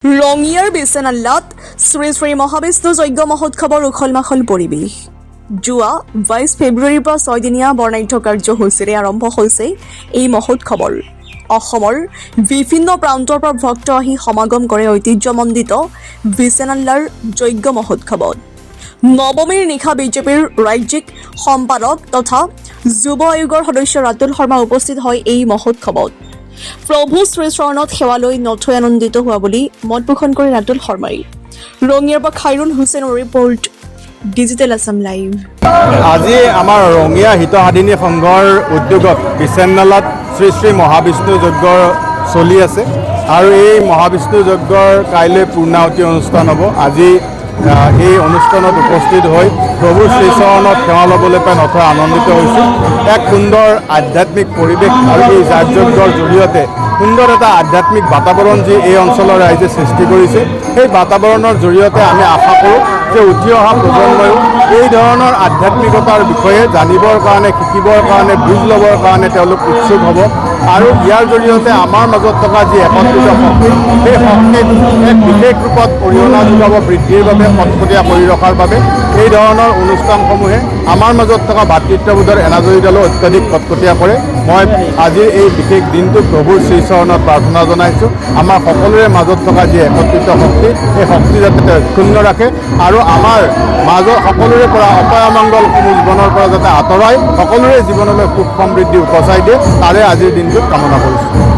ৰঙিয়াৰ বিছনাল্লাত শ্ৰী শ্ৰী মহাবিষ্ণু যজ্ঞ মহোৎসৱৰ উখল মাখল পৰিৱেশ। যোৱা 22 ফেব্ৰুৱাৰীৰ পৰা 6 দিনীয়া বৰ্ণাঢ্য কাৰ্যসূচীৰে আৰম্ভ হৈছে এই মহোৎসৱৰ। অসমৰ বিভিন্ন প্ৰান্তৰ পৰা ভক্ত আহি সমাগম কৰে ঐতিহ্যমণ্ডিত বিছনাল্লাৰ যজ্ঞ মহোৎসৱত। নৱমীৰ নিশা বিজেপিৰ ৰাজ্যিক সম্পাদক তথা যুৱ আয়োগৰ সদস্য ৰাতুল শৰ্মা উপস্থিত হয় এই মহোৎসৱত। প্ৰভু শ্ৰীচৰণত সেৱা লৈ নথৈ আনন্দিত হোৱা বুলি মত পোষণ কৰে ৰাতুল শৰ্মাই। ৰঙিয়াৰ পৰা খাইৰুল হুছেইনৰ ৰিপৰ্ট, ডিজিটেল আছাম লাইভ। আজি আমাৰ ৰঙিয়া হিতসাধিনী সংঘৰ উদ্যোগত বিছনাল্লাত শ্ৰী শ্ৰী মহাবিষ্ণু যজ্ঞ চলি আছে আৰু এই মহাবিষ্ণু যজ্ঞৰ কাইলৈ পূৰ্ণাহুতি অনুষ্ঠান হ'ব। আজি এই অনুষ্ঠানত উপস্থিত হৈ প্ৰভু শ্ৰীচৰণত সেৱা ল'বলৈ পাই নথৈ আনন্দিত হৈছোঁ। এক সুন্দৰ আধ্যাত্মিক পৰিৱেশ আৰু এই যাগযজ্ঞৰ জৰিয়তে সুন্দৰ এটা আধ্যাত্মিক বাতাবৰণ যি এই অঞ্চলৰ ৰাইজে সৃষ্টি কৰিছে, সেই বাতাবৰণৰ জৰিয়তে আমি আশা কৰোঁ যে উঠি অহা প্ৰজন্ময়ো এই ধৰণৰ আধ্যাত্মিকতাৰ বিষয়ে জানিবৰ কাৰণে, শিকিবৰ কাৰণে, বুজ ল'বৰ কাৰণে তেওঁলোক উৎসুক হ'ব আৰু ইয়াৰ জৰিয়তে আমাৰ মাজত থকা যি একত্ৰিত শক্তি, সেই শক্তিক এক বিশেষ ৰূপত অৰিহণা যোগাব বৃদ্ধিৰ বাবে, কটকটীয়া কৰি ৰখাৰ বাবে এই ধৰণৰ অনুষ্ঠানসমূহে আমাৰ মাজত থকা ভাতৃত্ববোধৰ এনাজৰীডালো অত্যাধিক কটকটীয়া কৰে। মই আজিৰ এই বিশেষ দিনটো প্ৰভুৰ শ্ৰীচৰণত প্ৰাৰ্থনা জনাইছোঁ, আমাৰ সকলোৰে মাজত থকা যি একত্ৰিত শক্তি, সেই শক্তি যাতে তেওঁ অক্ষুণ্ণ ৰাখে আৰু আমাৰ মাজত সকলোৰে পৰা অপয়ামংগলসমূহ জীৱনৰ পৰা যাতে আঁতৰাই সকলোৰে জীৱনলৈ সুখ সমৃদ্ধি উপচাই দিয়ে, তাৰে আজিৰ দিনটোত কামনা কৰিছোঁ।